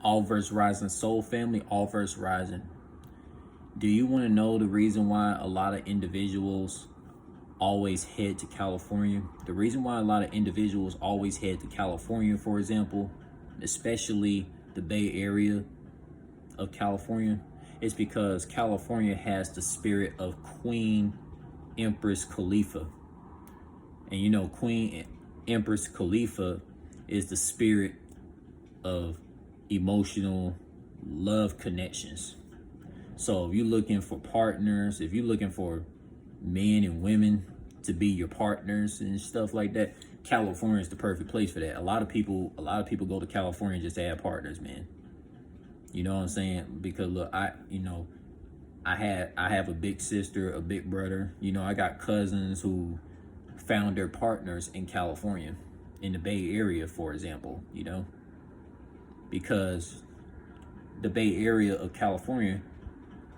All verse rising soul family, all verse rising. Do you want to know the reason why a lot of individuals always head to California? The reason why a lot of individuals always head to California, for example, especially the Bay Area of California, is because California has the spirit of Queen Empress Khalifa. And you know, Queen Empress Khalifa is the spirit of emotional love connections. So if you're looking for partners, if you're looking for men and women to be your partners and stuff like that, California is the perfect place for that. A lot of people go to California just to have partners, man. You know what I'm saying? Because look, I have a big sister, a big brother. You know, I got cousins who found their partners in California, in the Bay Area, for example, you know, because the Bay Area of California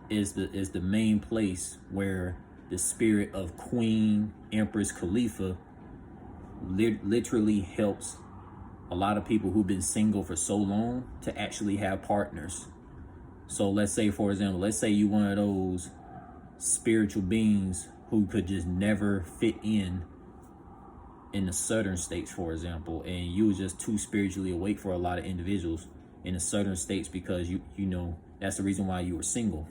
is the main place where the spirit of Queen Empress Khalifa literally helps a lot of people who've been single for so long to actually have partners. So let's say, for example, let's say you one of those spiritual beings who could just never fit in the southern states, for example, and you were just too spiritually awake for a lot of individuals in the southern states because you know that's the reason why you were single.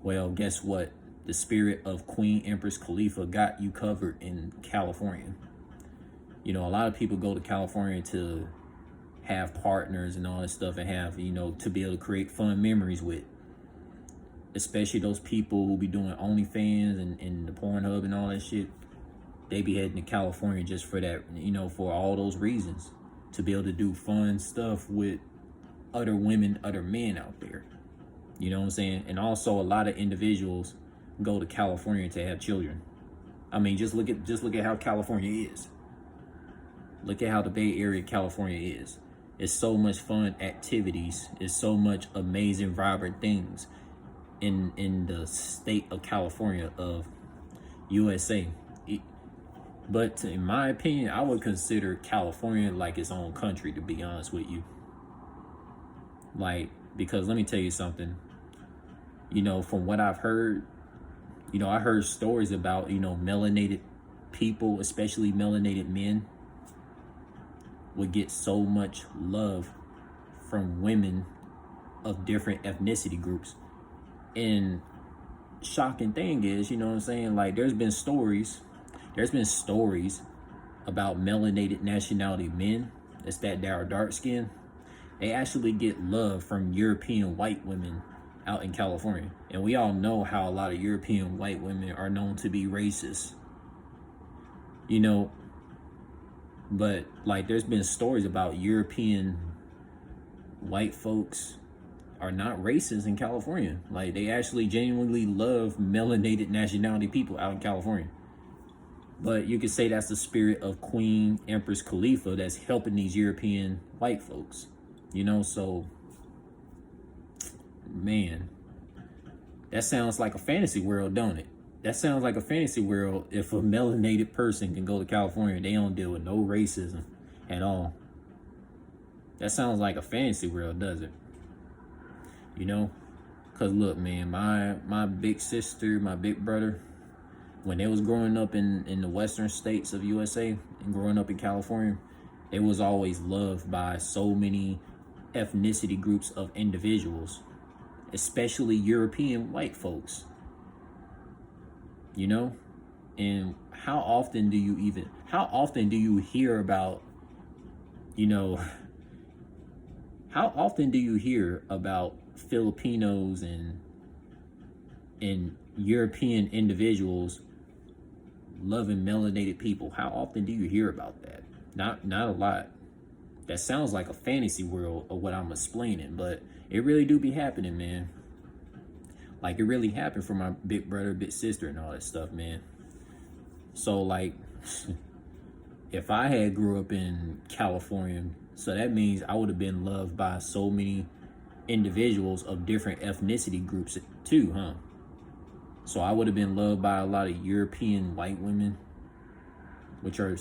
Well, guess what? The spirit of Queen Empress Khalifa got you covered in California. You know, a lot of people go to California to have partners and all this stuff and have, you know, to be able to create fun memories with. Especially those people who be doing OnlyFans and the Pornhub and all that shit. They be heading to California just for that, you know, for all those reasons. To be able to do fun stuff with other women, other men out there. You know what I'm saying? And also a lot of individuals go to California to have children. I mean, just look at how California is. Look at how the Bay Area of California is. It's so much fun activities. It's so much amazing, vibrant things in the state of California of USA. But in my opinion, I would consider California like its own country, to be honest with you. Like, because let me tell you something. You know, from what I've heard, you know, I heard stories about, you know, melanated people, especially melanated men, would get so much love from women of different ethnicity groups. And shocking thing is, you know what I'm saying? Like, there's been stories about melanated nationality men, that's that dark skin. They actually get love from European white women out in California. And we all know how a lot of European white women are known to be racist. You know, but like there's been stories about European white folks are not racist in California. Like they actually genuinely love melanated nationality people out in California. But you could say that's the spirit of Queen Empress Khalifa that's helping these European white folks. You know, so, man, that sounds like a fantasy world, don't it? That sounds like a fantasy world if a melanated person can go to California. They don't deal with no racism at all. That sounds like a fantasy world, does it? You know? Because look, man, my big sister, my big brother, when they was growing up in the western states of USA and growing up in California, it was always loved by so many ethnicity groups of individuals, especially European white folks. You know? And how often do you hear about, you know, how often do you hear about Filipinos and European individuals loving melanated people? How often do you hear about that? Not a lot. That sounds like a fantasy world of what I'm explaining, but it really do be happening, man. Like it really happened for my big brother, big sister, and all that stuff, man. So like, if I had grew up in California, so that means I would have been loved by so many individuals of different ethnicity groups too, huh? So I would have been loved by a lot of European white women, which are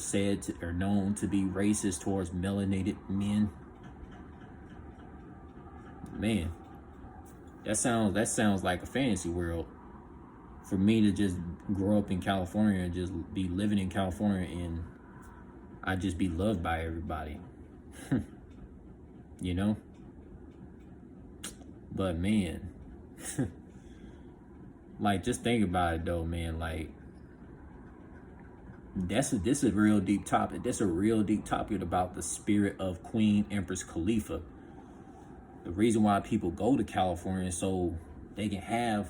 known to be racist towards melanated men. Man, that sounds like a fantasy world. For me to just grow up in California and just be living in California and I just be loved by everybody. You know? But man, like just think about it though, man. Like this is a real deep topic. That's a real deep topic about the spirit of Queen Empress Khalifa. The reason why people go to California is so they can have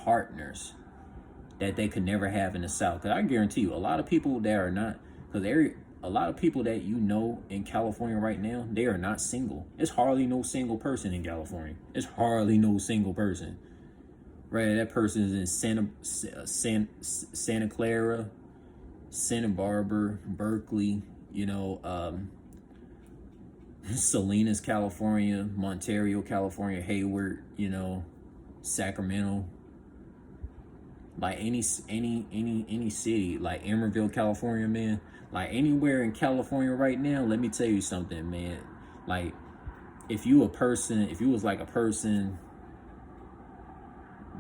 partners that they could never have in the South. Because I guarantee you, a lot of people that are not, because a lot of people that you know in California right now, they are not single. It's hardly no single person in California. It's hardly no single person. Right, that person is in Santa Clara, Santa Barbara, Berkeley, you know, Salinas, California, Ontario, California, Hayward, you know, Sacramento. Like any city, like Emeraldville, California, man. Like anywhere in California right now, let me tell you something, man. Like if you was like a person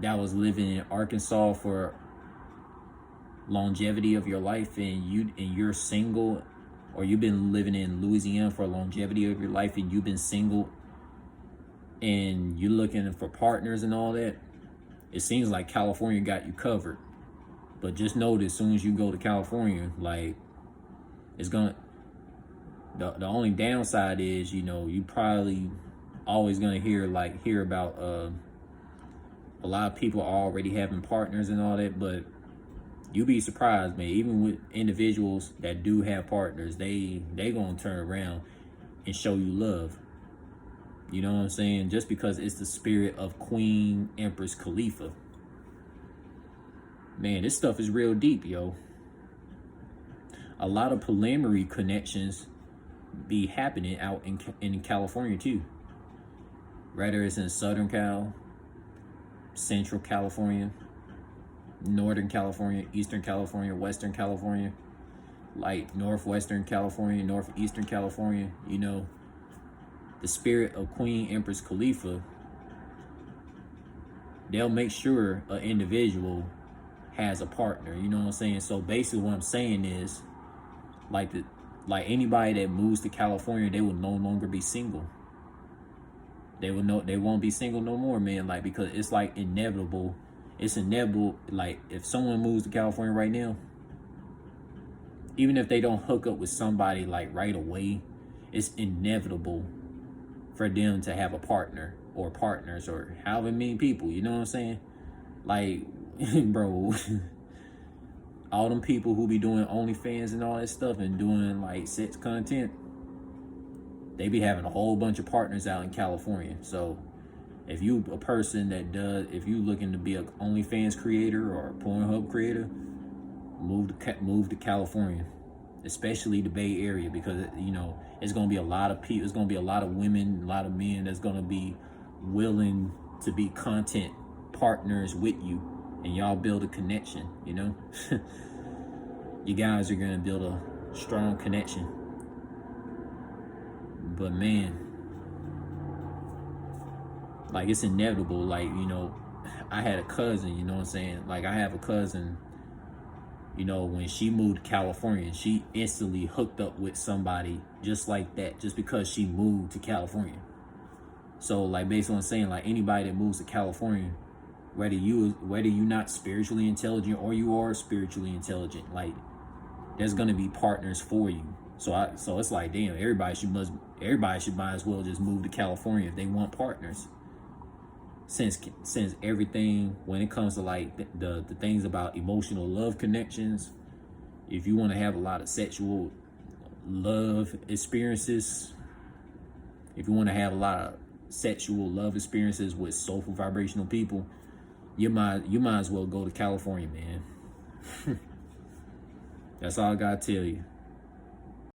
that was living in Arkansas for longevity of your life and you're single, or you've been living in Louisiana for longevity of your life and you've been single and you're looking for partners and all that, it seems like California got you covered. But just know that as soon as you go to California, like it's gonna, the only downside is, you know, you probably always gonna hear about a lot of people already having partners and all that, but you'd be surprised, man. Even with individuals that do have partners, they gonna turn around and show you love. You know what I'm saying? Just because it's the spirit of Queen Empress Khalifa. Man, this stuff is real deep, yo. A lot of polyamory connections be happening out in California too. Whether it's in Southern Cal, Central California, Northern California, Eastern California, Western California, like Northwestern California, Northeastern California, you know, the spirit of Queen Empress Khalifa, they'll make sure an individual has a partner, you know what I'm saying? So basically what I'm saying is, like anybody that moves to California, they will no longer be single. They won't be single no more, man. Like, because it's like inevitable. It's inevitable. Like, if someone moves to California right now, even if they don't hook up with somebody like right away, it's inevitable for them to have a partner or partners or however many people. You know what I'm saying? Like, bro, all them people who be doing OnlyFans and all that stuff and doing like sex content, they be having a whole bunch of partners out in California. So if you a person if you looking to be an OnlyFans creator or a Pornhub creator, move to California, especially the Bay Area, because you know it's gonna be a lot of people. It's gonna be a lot of women, a lot of men that's gonna be willing to be content partners with you, and y'all build a connection. You know, you guys are gonna build a strong connection. But man, like it's inevitable. Like, you know, I had a cousin, you know what I'm saying? Like I have a cousin, you know, when she moved to California, she instantly hooked up with somebody just like that, just because she moved to California. So like based on saying, like anybody that moves to California, whether you not spiritually intelligent or you are spiritually intelligent, like there's gonna be partners for you. So it's like, damn, everybody should might as well just move to California if they want partners. Since everything, when it comes to like the things about emotional love connections, if you want to have a lot of sexual love experiences, if you want to have a lot of sexual love experiences with soulful vibrational people, you might as well go to California, man. That's all I gotta tell you.